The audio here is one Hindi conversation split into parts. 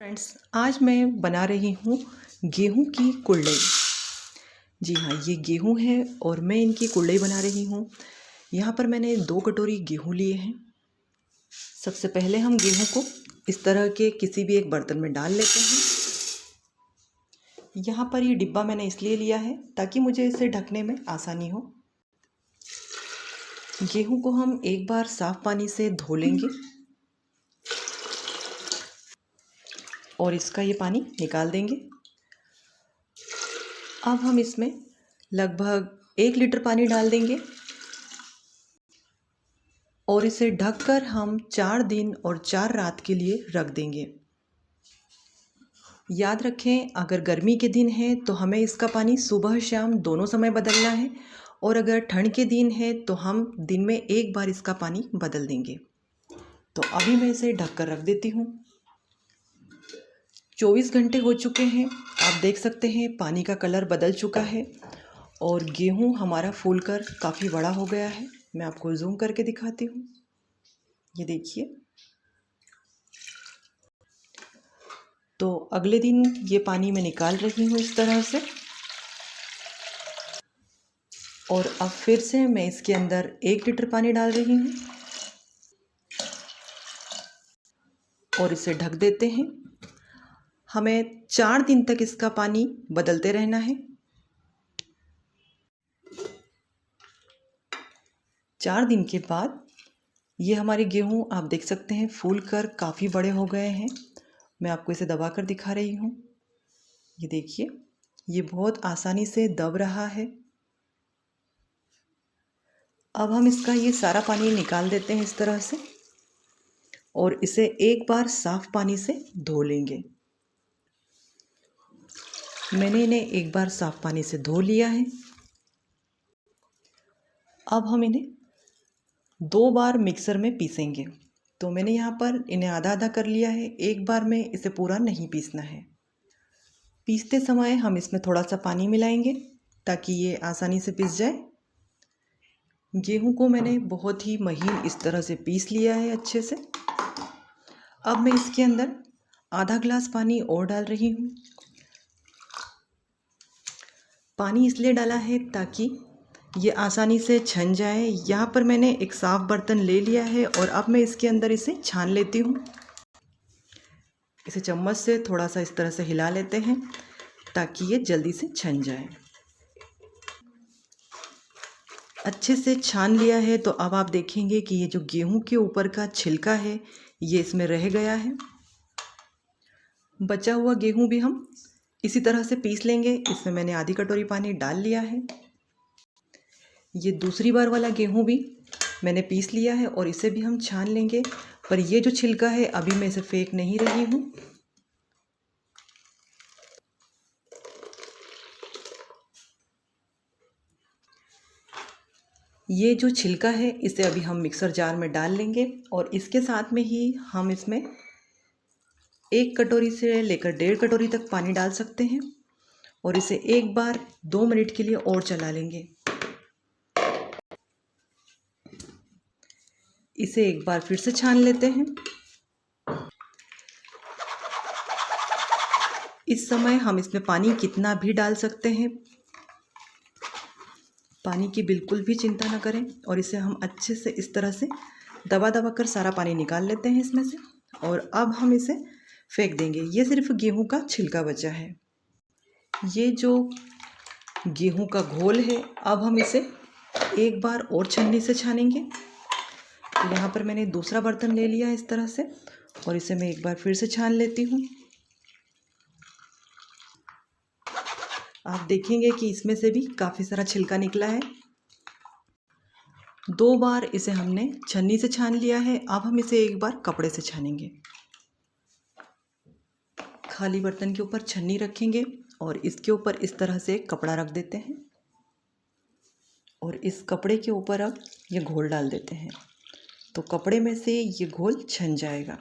फ्रेंड्स, आज मैं बना रही हूँ गेहूं की कुरडई। जी हाँ, ये गेहूं है और मैं इनकी कुरडई बना रही हूँ। यहाँ पर मैंने 2 कटोरी गेहूं लिए हैं। सबसे पहले हम गेहूं को इस तरह के किसी भी एक बर्तन में डाल लेते हैं। यहाँ पर ये डिब्बा मैंने इसलिए लिया है ताकि मुझे इसे ढकने में आसानी हो। गेहूं को हम एक बार साफ पानी से धो लेंगे और इसका ये पानी निकाल देंगे। अब हम इसमें लगभग 1 लीटर पानी डाल देंगे और इसे ढककर हम 4 दिन और 4 रात के लिए रख देंगे। याद रखें, अगर गर्मी के दिन है तो हमें इसका पानी सुबह शाम दोनों समय बदलना है और अगर ठंड के दिन है तो हम दिन में एक बार इसका पानी बदल देंगे। तो अभी मैं इसे ढककर रख देती हूँ। 24 घंटे हो चुके हैं। आप देख सकते हैं पानी का कलर बदल चुका है और गेहूँ हमारा फूलकर काफ़ी बड़ा हो गया है। मैं आपको जूम करके दिखाती हूँ। ये देखिए। तो अगले दिन ये पानी मैं निकाल रही हूँ इस तरह से और अब फिर से मैं इसके अंदर 1 लीटर पानी डाल रही हूँ और इसे ढक देते हैं। हमें 4 दिन तक इसका पानी बदलते रहना है। 4 दिन के बाद ये हमारे गेहूँ आप देख सकते हैं फूल कर काफ़ी बड़े हो गए हैं। मैं आपको इसे दबा कर दिखा रही हूँ। ये देखिए, ये बहुत आसानी से दब रहा है। अब हम इसका ये सारा पानी निकाल देते हैं इस तरह से और इसे एक बार साफ पानी से धो लेंगे। मैंने इन्हें एक बार साफ पानी से धो लिया है। अब हम इन्हें 2 बार मिक्सर में पीसेंगे। तो मैंने यहाँ पर इन्हें आधा आधा कर लिया है, एक बार में इसे पूरा नहीं पीसना है। पीसते समय हम इसमें थोड़ा सा पानी मिलाएंगे ताकि ये आसानी से पिस जाए। गेहूं को मैंने बहुत ही महीन इस तरह से पीस लिया है अच्छे से। अब मैं इसके अंदर आधा ग्लास पानी और डाल रही हूँ। पानी इसलिए डाला है ताकि ये आसानी से छन जाए। यहाँ पर मैंने एक साफ बर्तन ले लिया है और अब मैं इसके अंदर इसे छान लेती हूँ। इसे चम्मच से थोड़ा सा इस तरह से हिला लेते हैं ताकि ये जल्दी से छन जाए। अच्छे से छान लिया है तो अब आप देखेंगे कि ये जो गेहूं के ऊपर का छिलका है ये इसमें रह गया है। बचा हुआ गेहूं भी हम इसी तरह से पीस लेंगे। इसमें मैंने आधी कटोरी पानी डाल लिया है। ये दूसरी बार वाला गेहूं भी मैंने पीस लिया है और इसे भी हम छान लेंगे। पर ये जो छिलका है अभी मैं इसे फेंक नहीं रही हूँ। ये जो छिलका है इसे अभी हम मिक्सर जार में डाल लेंगे और इसके साथ में ही हम इसमें 1 कटोरी से लेकर 1.5 कटोरी तक पानी डाल सकते हैं और इसे एक बार 2 मिनट के लिए और चला लेंगे। इसे एक बार फिर से छान लेते हैं। इस समय हम इसमें पानी कितना भी डाल सकते हैं। पानी की बिल्कुल भी चिंता ना करें और इसे हम अच्छे से इस तरह से दबा दबा कर सारा पानी निकाल लेते हैं इसमें से और अब हम इसे फेंक देंगे। ये सिर्फ गेहूं का छिलका बचा है। ये जो गेहूं का घोल है अब हम इसे एक बार और छन्नी से छानेंगे। तो यहाँ पर मैंने दूसरा बर्तन ले लिया है इस तरह से और इसे मैं एक बार फिर से छान लेती हूँ। आप देखेंगे कि इसमें से भी काफ़ी सारा छिलका निकला है। 2 बार इसे हमने छन्नी से छान लिया है। अब हम इसे एक बार कपड़े से छानेंगे। खाली बर्तन के ऊपर छन्नी रखेंगे और इसके ऊपर इस तरह से एक कपड़ा रख देते हैं और इस कपड़े के ऊपर अब ये घोल डाल देते हैं तो कपड़े में से ये घोल छन जाएगा।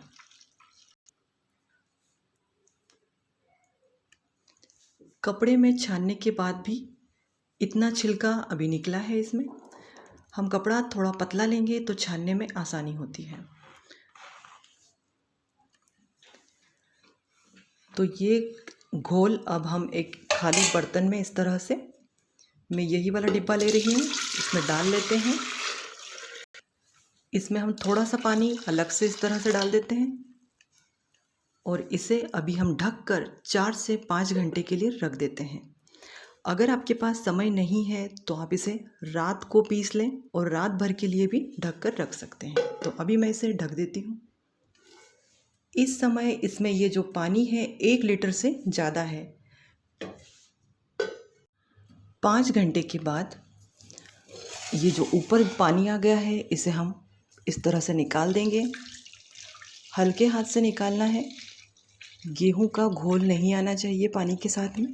कपड़े में छानने के बाद भी इतना छिलका अभी निकला है इसमें। हम कपड़ा थोड़ा पतला लेंगे तो छानने में आसानी होती है। तो ये घोल अब हम एक खाली बर्तन में इस तरह से, मैं यही वाला डिब्बा ले रही हूँ, इसमें डाल लेते हैं। इसमें हम थोड़ा सा पानी अलग से इस तरह से डाल देते हैं और इसे अभी हम ढककर 4 से 5 घंटे के लिए रख देते हैं। अगर आपके पास समय नहीं है तो आप इसे रात को पीस लें और रात भर के लिए भी ढक कर रख सकते हैं। तो अभी मैं इसे ढक देती हूँ। इस समय इसमें ये जो पानी है 1 लीटर से ज़्यादा है। 5 घंटे के बाद ये जो ऊपर पानी आ गया है इसे हम इस तरह से निकाल देंगे। हल्के हाथ से निकालना है, गेहूं का घोल नहीं आना चाहिए पानी के साथ में।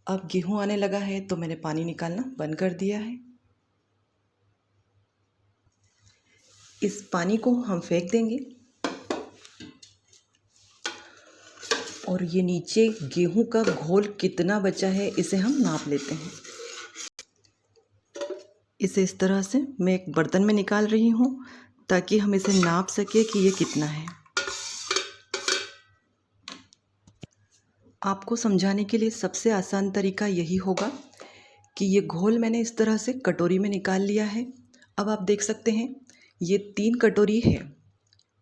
अब गेहूं आने लगा है तो मैंने पानी निकालना बंद कर दिया है। इस पानी को हम फेंक देंगे और ये नीचे गेहूं का घोल कितना बचा है इसे हम नाप लेते हैं। इसे इस तरह से मैं एक बर्तन में निकाल रही हूँ ताकि हम इसे नाप सके कि ये कितना है। आपको समझाने के लिए सबसे आसान तरीका यही होगा कि ये घोल मैंने इस तरह से कटोरी में निकाल लिया है। अब आप देख सकते हैं ये 3 कटोरी है,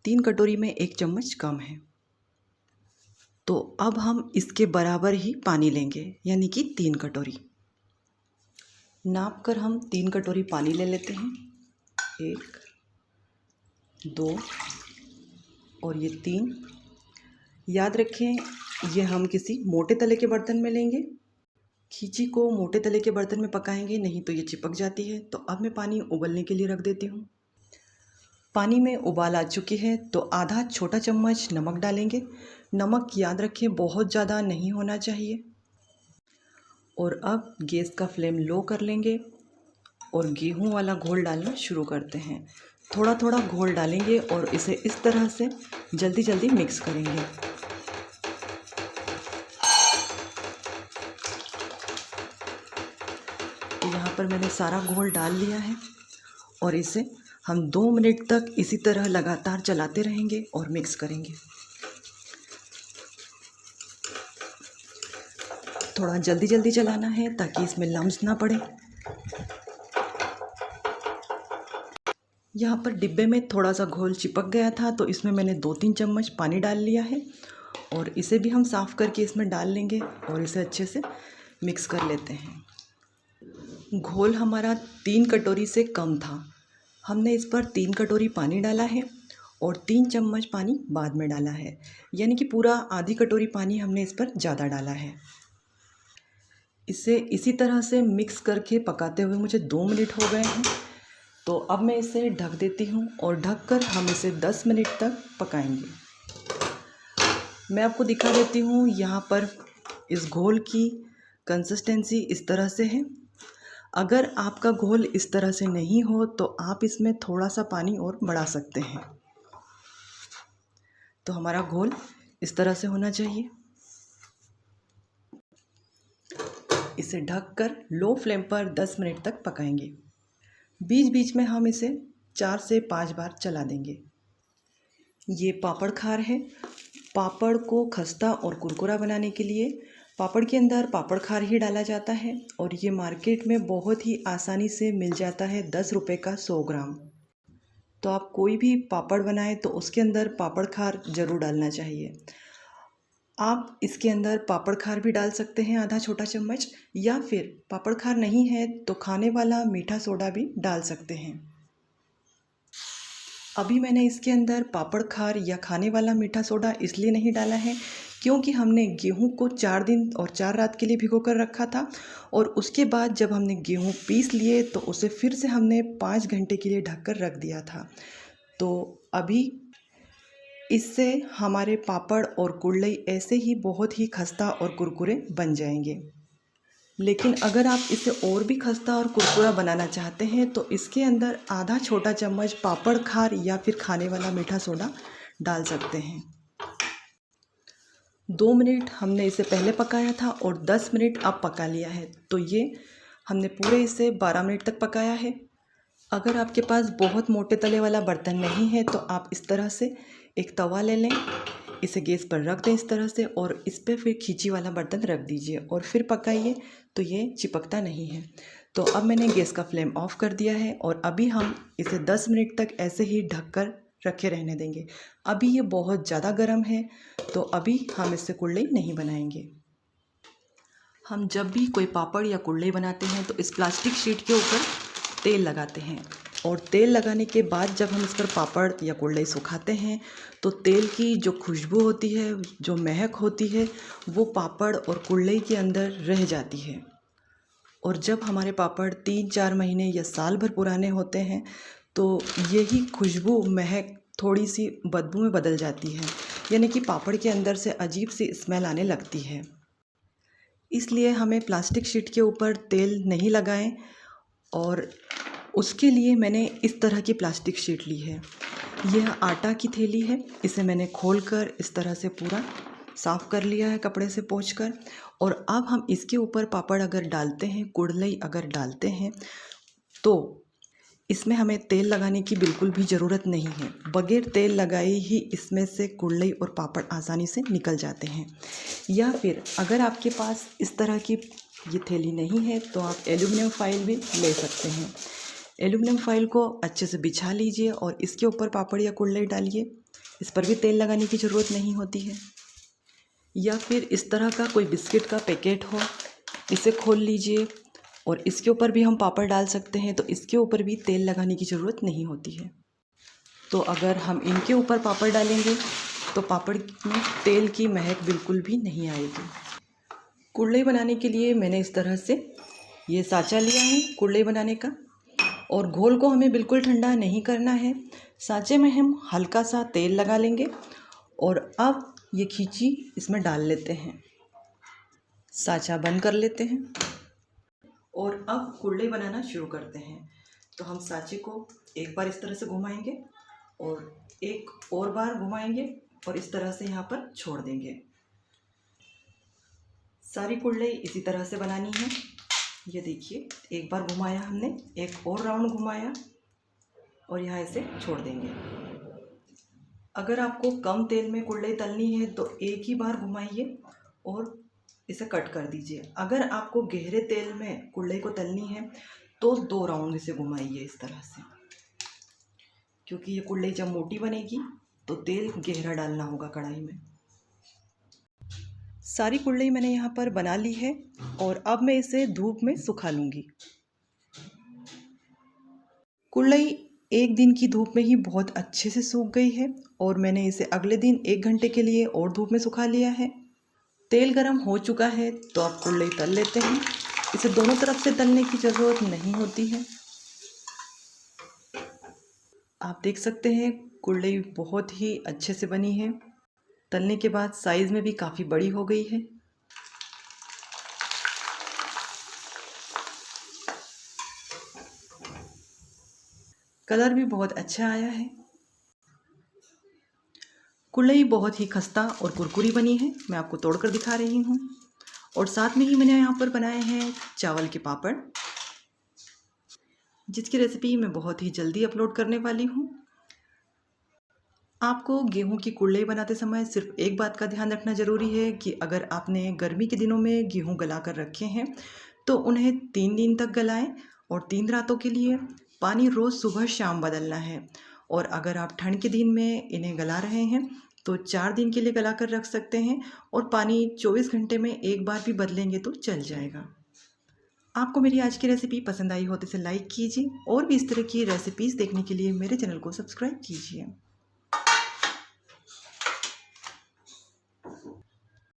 3 कटोरी में 1 चम्मच कम है। तो अब हम इसके बराबर ही पानी लेंगे, यानी कि 3 कटोरी नाप कर हम 3 कटोरी पानी ले लेते हैं। 1, 2 और ये 3। याद रखें ये हम किसी मोटे तले के बर्तन में लेंगे। खींची को मोटे तले के बर्तन में पकाएंगे, नहीं तो ये चिपक जाती है। तो अब मैं पानी उबलने के लिए रख देती हूँ। पानी में उबाल आ चुकी है तो आधा छोटा चम्मच नमक डालेंगे। नमक याद रखें बहुत ज़्यादा नहीं होना चाहिए। और अब गैस का फ्लेम लो कर लेंगे और गेहूं वाला घोल डालना शुरू करते हैं। थोड़ा थोड़ा घोल डालेंगे और इसे इस तरह से जल्दी जल्दी मिक्स करेंगे। तो यहाँ पर मैंने सारा घोल डाल लिया है और इसे हम 2 मिनट तक इसी तरह लगातार चलाते रहेंगे और मिक्स करेंगे। थोड़ा जल्दी जल्दी चलाना है ताकि इसमें लम्स ना पड़े। यहाँ पर डिब्बे में थोड़ा सा घोल चिपक गया था तो इसमें मैंने 2-3 चम्मच पानी डाल लिया है और इसे भी हम साफ़ करके इसमें डाल लेंगे और इसे अच्छे से मिक्स कर लेते हैं। घोल हमारा 3 कटोरी से कम था, हमने इस पर 3 कटोरी पानी डाला है और 3 चम्मच पानी बाद में डाला है, यानी कि पूरा आधी कटोरी पानी हमने इस पर ज़्यादा डाला है। इसे इसी तरह से मिक्स करके पकाते हुए मुझे 2 मिनट हो गए हैं। तो अब मैं इसे ढक देती हूँ और ढककर हम इसे 10 मिनट तक पकाएंगे। मैं आपको दिखा देती हूँ, यहाँ पर इस घोल की कंसिस्टेंसी इस तरह से है। अगर आपका घोल इस तरह से नहीं हो तो आप इसमें थोड़ा सा पानी और बढ़ा सकते हैं। तो हमारा घोल इस तरह से होना चाहिए। इसे ढककर लो फ्लेम पर 10 मिनट तक पकाएंगे। बीच बीच में हम इसे 4 से 5 बार चला देंगे। ये पापड़ खार है। पापड़ को खस्ता और कुरकुरा बनाने के लिए पापड़ के अंदर पापड़ खार ही डाला जाता है और ये मार्केट में बहुत ही आसानी से मिल जाता है, 10 रुपये का 100 ग्राम। तो आप कोई भी पापड़ बनाएं तो उसके अंदर पापड़ खार ज़रूर डालना चाहिए। आप इसके अंदर पापड़ खार भी डाल सकते हैं आधा छोटा चम्मच, या फिर पापड़ खार नहीं है तो खाने वाला मीठा सोडा भी डाल सकते हैं। अभी मैंने इसके अंदर पापड़ खार या खाने वाला मीठा सोडा इसलिए नहीं डाला है क्योंकि हमने गेहूं को 4 दिन और 4 रात के लिए भिगो कर रखा था और उसके बाद जब हमने गेहूं पीस लिए तो उसे फिर से हमने 5 घंटे के लिए ढककर रख दिया था। तो अभी इससे हमारे पापड़ और कुरलई ऐसे ही बहुत ही खस्ता और कुरकुरे बन जाएंगे। लेकिन अगर आप इसे और भी खस्ता और कुरकुरा बनाना चाहते हैं तो इसके अंदर आधा छोटा चम्मच पापड़ खार या फिर खाने वाला मीठा सोडा डाल सकते हैं। 2 मिनट हमने इसे पहले पकाया था और 10 मिनट अब पका लिया है। तो ये हमने पूरे इसे 12 मिनट तक पकाया है। अगर आपके पास बहुत मोटे तले वाला बर्तन नहीं है तो आप इस तरह से एक तवा ले लें, इसे गैस पर रख दें इस तरह से और इस पर फिर खींची वाला बर्तन रख दीजिए और फिर पकाइए, तो ये चिपकता नहीं है। तो अब मैंने गैस का फ्लेम ऑफ कर दिया है और अभी हम इसे 10 मिनट तक ऐसे ही ढककर रखे रहने देंगे। अभी ये बहुत ज़्यादा गर्म है, तो अभी हम इससे कुल्हड़ी नहीं बनाएंगे। हम जब भी कोई पापड़ या कुल्हड़ी बनाते हैं तो इस प्लास्टिक शीट के ऊपर तेल लगाते हैं और तेल लगाने के बाद जब हम इस पर पापड़ या कुल्हड़ी सुखाते हैं तो तेल की जो खुशबू होती है, जो महक होती है, वो पापड़ और कुल्हड़ी के अंदर रह जाती है। और जब हमारे पापड़ 3-4 महीने या साल भर पुराने होते हैं तो यही खुशबू, महक थोड़ी सी बदबू में बदल जाती है, यानी कि पापड़ के अंदर से अजीब सी स्मेल आने लगती है। इसलिए हमें प्लास्टिक शीट के ऊपर तेल नहीं लगाएं और उसके लिए मैंने इस तरह की प्लास्टिक शीट ली है। यह आटा की थैली है, इसे मैंने खोलकर इस तरह से पूरा साफ़ कर लिया है कपड़े से पोंछकर। और अब हम इसके ऊपर पापड़ अगर डालते हैं, कुल्हड़ी अगर डालते हैं, तो इसमें हमें तेल लगाने की बिल्कुल भी ज़रूरत नहीं है। बगैर तेल लगाए ही इसमें से कुल्हड़ी और पापड़ आसानी से निकल जाते हैं। या फिर अगर आपके पास इस तरह की ये थैली नहीं है तो आप एल्युमिनियम फाइल भी ले सकते हैं। एल्युमिनियम फाइल को अच्छे से बिछा लीजिए और इसके ऊपर पापड़ या कुल्हड़ी डालिए। इस पर भी तेल लगाने की ज़रूरत नहीं होती है। या फिर इस तरह का कोई बिस्किट का पैकेट हो, इसे खोल लीजिए और इसके ऊपर भी हम पापड़ डाल सकते हैं, तो इसके ऊपर भी तेल लगाने की ज़रूरत नहीं होती है। तो अगर हम इनके ऊपर पापड़ डालेंगे तो पापड़ में तेल की महक बिल्कुल भी नहीं आएगी। कुल्हड़ी बनाने के लिए मैंने इस तरह से ये साँचा लिया है कुल्हड़ी बनाने का, और घोल को हमें बिल्कुल ठंडा नहीं करना है। साँचे में हम हल्का सा तेल लगा लेंगे और अब ये खींची इसमें डाल लेते हैं। साँचा बंद कर लेते हैं और अब कुल्हड़ी बनाना शुरू करते हैं। तो हम साँचे को एक बार इस तरह से घुमाएंगे और एक और बार घुमाएंगे और इस तरह से यहाँ पर छोड़ देंगे। सारी कुल्हड़ी इसी तरह से बनानी है। ये देखिए, एक बार घुमाया हमने, एक और राउंड घुमाया और यहाँ इसे छोड़ देंगे। अगर आपको कम तेल में कुल्हड़ी तलनी है तो एक ही बार घुमाइए और इसे कट कर दीजिए। अगर आपको गहरे तेल में कुल्हड़ी को तलनी है तो 2 राउंड इसे घुमाइए इस तरह से, क्योंकि ये कुल्हड़ी जब मोटी बनेगी तो तेल गहरा डालना होगा कढ़ाई में। सारी कुल्हड़ी मैंने यहाँ पर बना ली है और अब मैं इसे धूप में सुखा लूँगी। कुल्हड़ी एक दिन की धूप में ही बहुत अच्छे से सूख गई है और मैंने इसे अगले दिन 1 घंटे के लिए और धूप में सुखा लिया है। तेल गरम हो चुका है तो अब कुल्हड़ी तल लेते हैं। इसे दोनों तरफ से तलने की ज़रूरत नहीं होती है। आप देख सकते हैं कुल्हड़ी बहुत ही अच्छे से बनी है। तलने के बाद साइज़ में भी काफ़ी बड़ी हो गई है। कलर भी बहुत अच्छा आया है। कुल्हड़ी बहुत ही खस्ता और कुरकुरी बनी है। मैं आपको तोड़कर दिखा रही हूँ। और साथ में ही मैंने यहाँ पर बनाए हैं चावल के पापड़, जिसकी रेसिपी मैं बहुत ही जल्दी अपलोड करने वाली हूँ। आपको गेहूं की कुल्हड़ी बनाते समय सिर्फ एक बात का ध्यान रखना ज़रूरी है कि अगर आपने गर्मी के दिनों में गेहूं गला कर रखे हैं तो उन्हें 3 दिन तक गलाएं और 3 रातों के लिए पानी रोज़ सुबह शाम बदलना है। और अगर आप ठंड के दिन में इन्हें गला रहे हैं तो 4 दिन के लिए गला कर रख सकते हैं और पानी 24 घंटे में एक बार भी बदलेंगे तो चल जाएगा। आपको मेरी आज की रेसिपी पसंद आई हो तो इसे लाइक कीजिए और भी इस तरह की रेसिपीज़ देखने के लिए मेरे चैनल को सब्सक्राइब कीजिए।